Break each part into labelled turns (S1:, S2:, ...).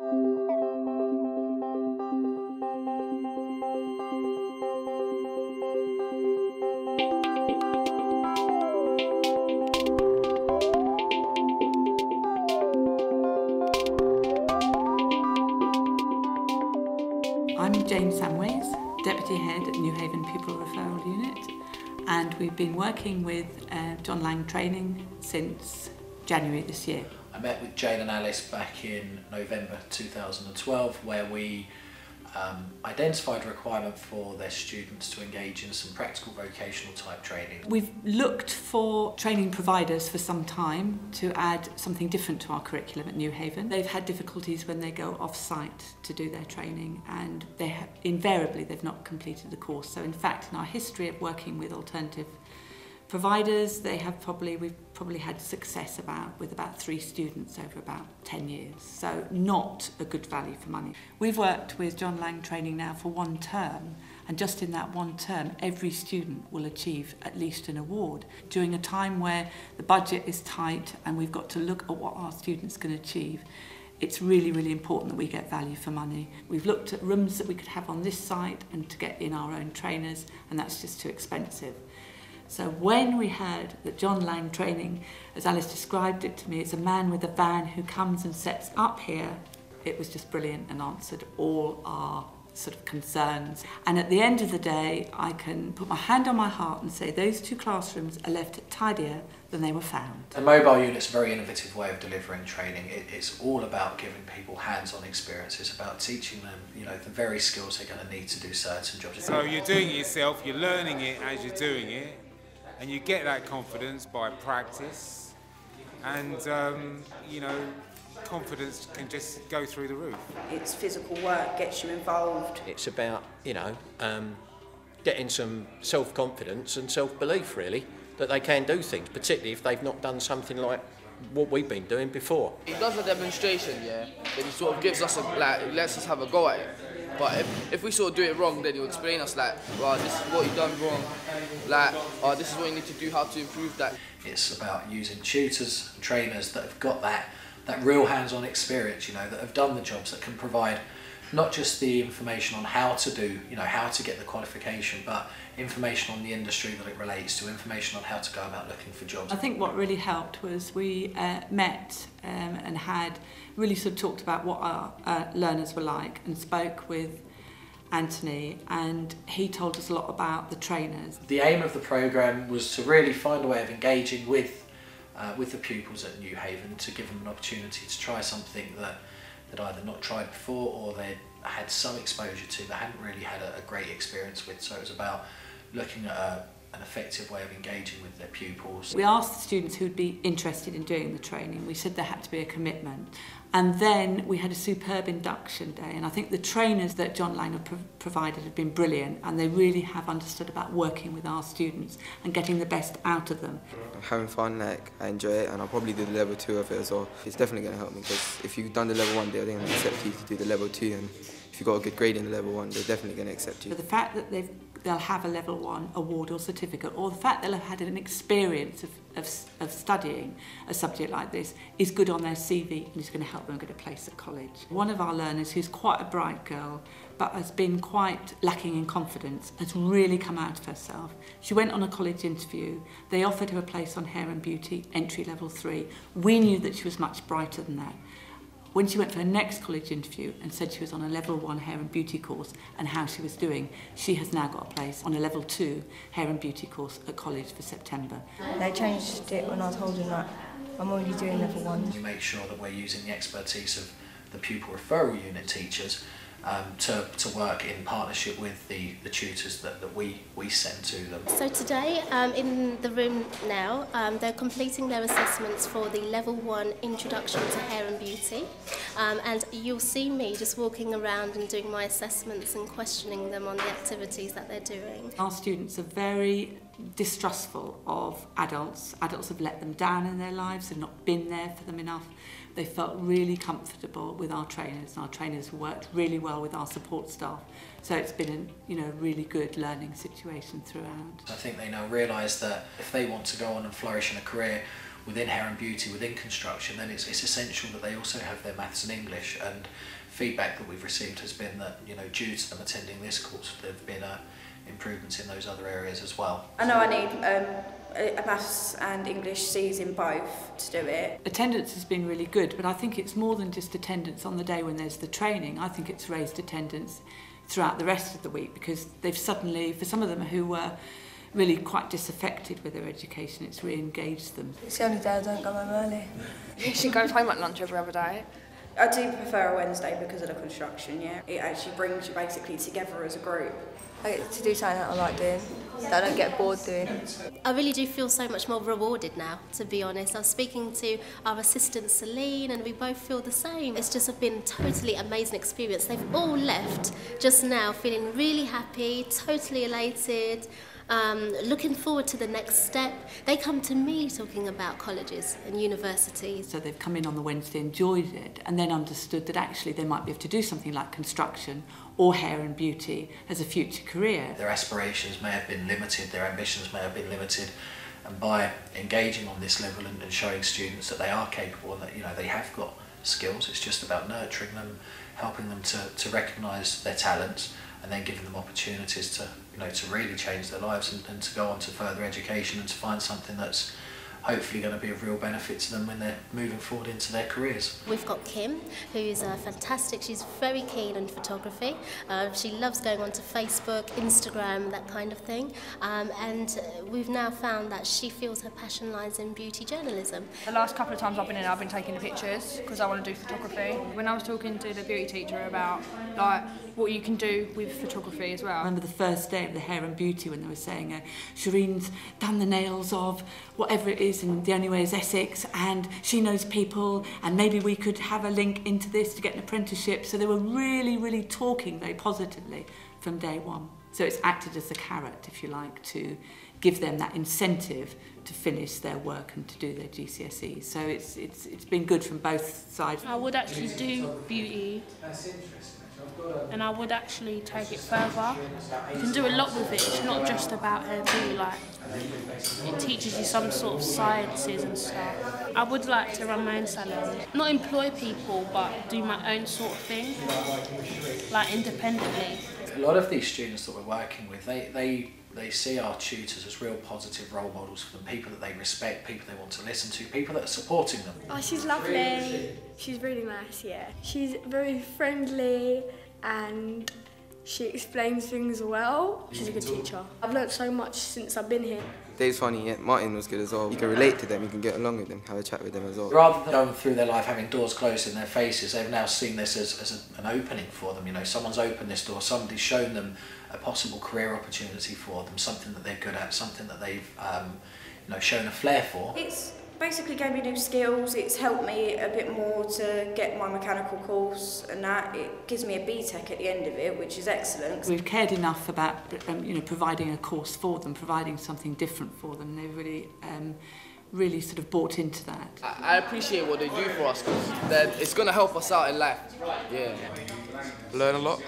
S1: I'm Jane Samways, Deputy Head at Newhaven Pupil Referral Unit, and we've been working with John Laing Training since January this year.
S2: I met with Jane and Alice back in November 2012, where we identified a requirement for their students to engage in some practical vocational type training.
S1: We've looked for training providers for some time to add something different to our curriculum at Newhaven. They've had difficulties when they go off-site to do their training, and invariably they've not completed the course. So in fact, in our history of working with alternative providers, we've probably had success with about 3 students over about 10 years. So not a good value for money. We've worked with John Laing Training now for 1 term, and just in that 1 term, every student will achieve at least an award. During a time where the budget is tight and we've got to look at what our students can achieve, it's really, really important that we get value for money. We've looked at rooms that we could have on this site and to get in our own trainers, and that's just too expensive. So when we heard that John Laing Training, as Alice described it to me, it's a man with a van who comes and sets up here, it was just brilliant and answered all our sort of concerns. And at the end of the day, I can put my hand on my heart and say those 2 classrooms are left tidier than they were found.
S2: The mobile unit's a very innovative way of delivering training. It's all about giving people hands-on experience. It's about teaching them, the very skills they're going to need to do certain jobs.
S3: So you're doing it yourself, you're learning it as you're doing it, and you get that confidence by practice, and confidence can just go through the roof.
S4: It's physical work, gets you involved.
S5: It's about, getting some self-confidence and self-belief, really, that they can do things, particularly if they've not done something like what we've been doing before.
S6: He does a demonstration, yeah, then he sort of gives us lets us have a go at it. But if we sort of do it wrong, then he'll explain us well, this is what you've done wrong, this is what you need to do, how to improve that.
S2: It's about using tutors and trainers that have got that real hands-on experience, that have done the jobs, that can provide not just the information on how to do, how to get the qualification, but information on the industry that it relates to, information on how to go about looking for jobs.
S1: I think what really helped was we met and had really sort of talked about what our learners were like, and spoke with Anthony, and he told us a lot about the trainers.
S2: The aim of the programme was to really find a way of engaging with the pupils at Newhaven, to give them an opportunity to try something that they'd either not tried before or they'd had some exposure to, they hadn't really had a great experience with. So it was about looking at an effective way of engaging with their pupils.
S1: We asked the students who'd be interested in doing the training. We said there had to be a commitment. And then we had a superb induction day, and I think the trainers that John Laing have provided have been brilliant, and they really have understood about working with our students and getting the best out of them.
S7: I'm having fun, I enjoy it, and I'll probably do the level 2 of it as well. It's definitely going to help me, because if you've done the level 1, they're going to accept you to do the level 2, and if you've got a good grade in the level 1, they're definitely going to accept you.
S1: So the fact that they'll have a level 1 award or certificate, or the fact they'll have had an experience of studying a subject like this, is good on their CV, and is going to help them get a place at college. One of our learners, who's quite a bright girl but has been quite lacking in confidence, has really come out of herself. She went on a college interview. They offered her a place on Hair and Beauty, entry level 3. We knew that she was much brighter than that. When she went for her next college interview and said she was on a level 1 hair and beauty course and how she was doing, she has now got a place on a level 2 hair and beauty course at college for September.
S8: They changed it when I told them that I'm already doing level 1.
S2: We make sure that we're using the expertise of the pupil referral unit teachers to work in partnership with the tutors that we send to them.
S9: So today, in the room now, they're completing their assessments for the Level 1 Introduction to Hair and Beauty, and you'll see me just walking around and doing my assessments and questioning them on the activities that they're doing.
S1: Our students are very distrustful of adults. Adults have let them down in their lives, they've not been there for them enough. They felt really comfortable with our trainers, and our trainers worked really well with our support staff. So it's been a really good learning situation throughout.
S2: I think they now realise that if they want to go on and flourish in a career within hair and beauty, within construction, then it's essential that they also have their maths and English. And feedback that we've received has been that, you know, due to them attending this course, there have been improvements in those other areas as well.
S4: I know I need a maths and English C's in both to do it.
S1: Attendance has been really good, but I think it's more than just attendance on the day when there's the training. I think it's raised attendance throughout the rest of the week, because they've suddenly, for some of them who were really quite disaffected with their education, it's re-engaged them.
S8: It's the only day I don't go home early.
S10: She goes home at lunch every other day.
S4: I do prefer a Wednesday because of the construction, yeah. It actually brings you basically together as a group.
S8: I get to do something that I like doing, that I don't get bored doing.
S9: I really do feel so much more rewarded now, to be honest. I was speaking to our assistant Sherine and we both feel the same. It's just been a totally amazing experience. They've all left just now feeling really happy, totally elated, looking forward to the next step. They come to me talking about colleges and universities.
S1: So they've come in on the Wednesday, enjoyed it, and then understood that actually they might be able to do something like construction or hair and beauty as a future career.
S2: Their aspirations may have been limited, their ambitions may have been limited, and by engaging on this level and showing students that they are capable and that, you know, they have got skills, it's just about nurturing them, helping them to recognise their talents, and then giving them opportunities to, you know, to really change their lives and to go on to further education and to find something that's hopefully going to be of real benefit to them when they're moving forward into their careers.
S9: We've got Kim, who's fantastic. She's very keen on photography. She loves going onto Facebook, Instagram, that kind of thing. And we've now found that she feels her passion lies in beauty journalism.
S10: The last couple of times I've been in, I've been taking the pictures because I want to do photography. When I was talking to the beauty teacher about like what you can do with photography as well.
S1: I remember the first day of the hair and beauty when they were saying Sherine's done the nails of whatever it is and the only way is Essex, and she knows people, and maybe we could have a link into this to get an apprenticeship. So they were really, really talking very positively from day one. So it's acted as a carrot, if you like, to give them that incentive to finish their work and to do their GCSEs. So it's been good from both sides.
S11: I would actually do beauty, and I would actually take it further. You can do a lot with it. It's not just about hair beauty, like it teaches you some sort of sciences and stuff. I would like to run my own salon, not employ people, but do my own sort of thing, like independently.
S2: A lot of these students that we're working with, they see our tutors as real positive role models for them, people that they respect, people they want to listen to, people that are supporting them.
S12: Oh, she's lovely. She's really nice, yeah. She's very friendly and she explains things well. She's a good teacher. I've learnt so much since I've been here.
S7: Dave's funny, yeah. Martin was good as well. You can relate to them, you can get along with them, have a chat with them as well.
S2: Rather than going through their life having doors closed in their faces, they've now seen this as an opening for them. You know, someone's opened this door, somebody's shown them a possible career opportunity for them, something that they're good at, something that they've you know, shown a flair for.
S4: It's basically gave me new skills. It's helped me a bit more to get my mechanical course, and that it gives me a BTEC at the end of it, which is excellent.
S1: We've cared enough about you know, providing a course for them, providing something different for them. They've really sort of bought into that.
S6: I appreciate what they do for us because it's going to help us out in life. Yeah.
S7: Learn a lot,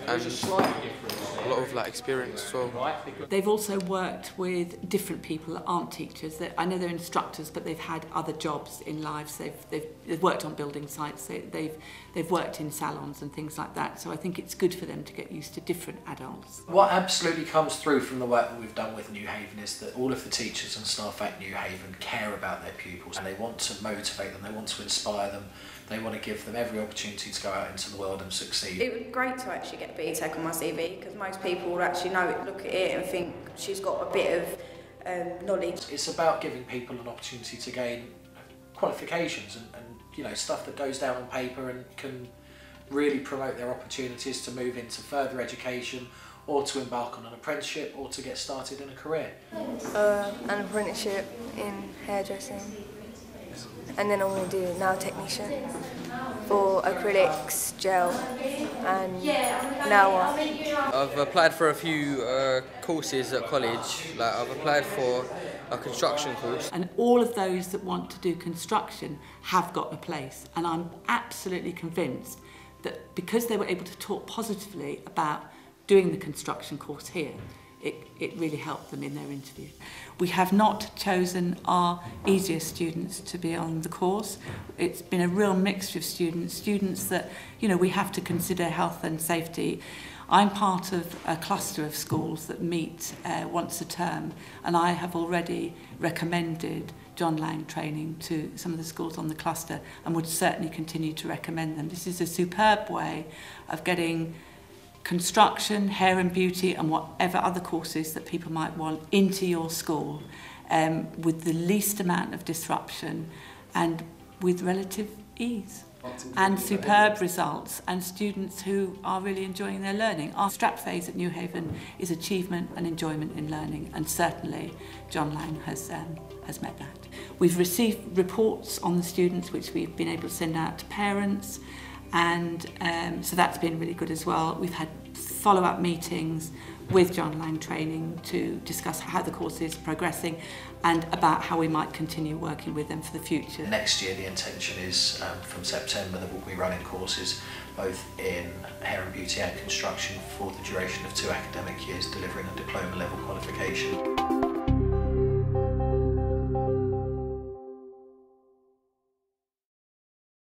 S7: and a lot of like experience as well.
S1: They've also worked with different people that aren't teachers. I know they're instructors, but they've had other jobs in lives. They've worked on building sites. They've worked in salons and things like that. So I think it's good for them to get used to different adults.
S2: What absolutely comes through from the work that we've done with Newhaven is that all of the teachers and staff at Newhaven care about their pupils, and they want to motivate them, they want to inspire them, they want to give them every opportunity to go out into the world and succeed.
S4: It was great to actually get a BTEC on my CV because most people will actually know it, look at it and think she's got a bit of knowledge.
S2: It's about giving people an opportunity to gain qualifications and you know, stuff that goes down on paper and can really promote their opportunities to move into further education or to embark on an apprenticeship or to get started in a career.
S8: An apprenticeship in hairdressing, and then I'm going to do nail technician for acrylics, gel and nail art.
S13: I've applied for a few courses at college. Like I've applied for a construction course.
S1: And all of those that want to do construction have got a place, and I'm absolutely convinced that because they were able to talk positively about doing the construction course here, it really helped them in their interview. We have not chosen our easiest students to be on the course. It's been a real mixture of students that, you know, we have to consider health and safety. I'm part of a cluster of schools that meet once a term, and I have already recommended John Laing training to some of the schools on the cluster and would certainly continue to recommend them. This is a superb way of getting construction, hair and beauty and whatever other courses that people might want into your school with the least amount of disruption and with relative ease. And superb results and students who are really enjoying their learning. Our strap phase at Newhaven is achievement and enjoyment in learning, and certainly John Laing has met that. We've received reports on the students which we've been able to send out to parents, and so that's been really good as well. We've had follow-up meetings with John Laing training to discuss how the course is progressing and about how we might continue working with them for the future.
S2: Next year the intention is from September that we'll be running courses both in hair and beauty and construction for the duration of 2 academic years, delivering a diploma level qualification.